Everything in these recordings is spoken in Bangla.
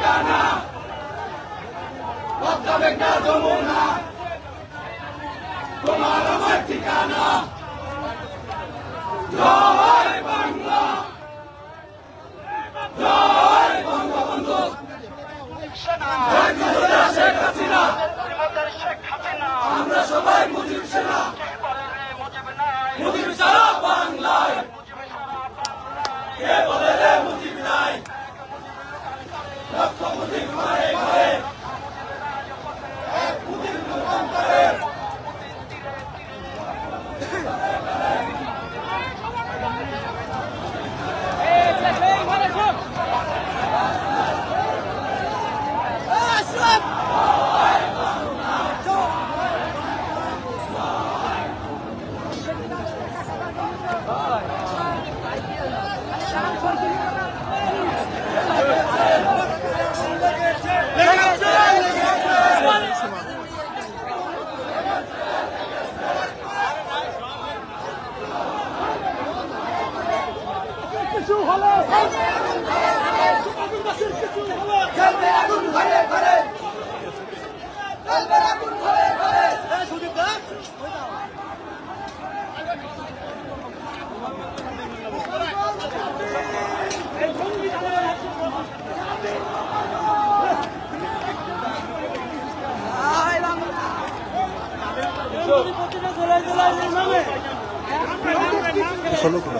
ঠিকানা পদ্মা মেঘনা যমুনা তোমার আমার ঠিকানা জয় বাংলা জয় বঙ্গবন্ধু শেখ হাসিনা আমরা সবাই মুজিব সেনা মুজিব সারা বাংলায় কে বলে রে মুজিব নাই লক্ষ মুজিব ঘরে ঘরে মুজিব রূপান্তরে solo con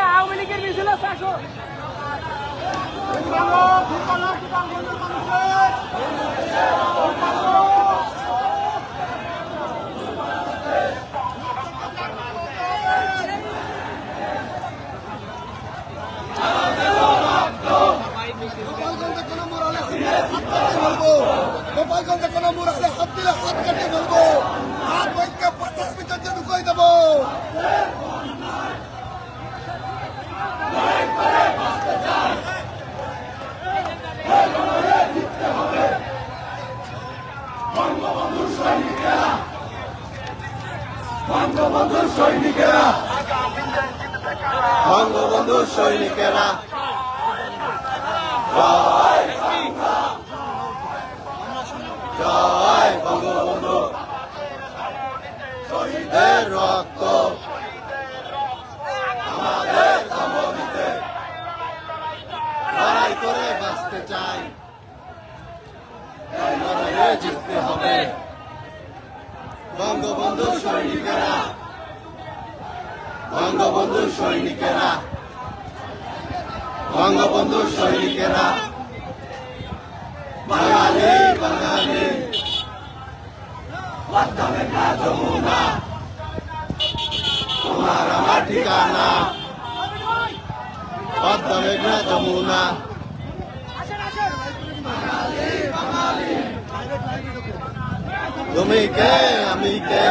আওয়ামী লীগের মিছিল শাসক গোপালগঞ্জে কোনো মোড় আসলে হাত দিলে হাত কেটে ফেলবো হাত বইকে 50 মিটার দিয়ে ঢুকাই দেবো বঙ্গবন্ধু সৈনিকেরা বঙ্গবন্ধু সৈনিকেরা জয় বাংলা জয় বঙ্গবন্ধু শহীদের রক্ত আমাদের ধমনীতে লড়াই করে বাঁচতে চাই লড়াইয়ে জিততে হবে বঙ্গবন্ধু সৈনিকেরা বঙ্গবন্ধু সৈনিকেরা বঙ্গবন্ধু সৈনিকেরা বাঙালি বাঙালি পদ্মা মেঘনা যমুনা তোমার আমার ঠিকানা পদ্মা মেঘনা যমুনা বাঙালি বাঙালি তুমি কে আমি কে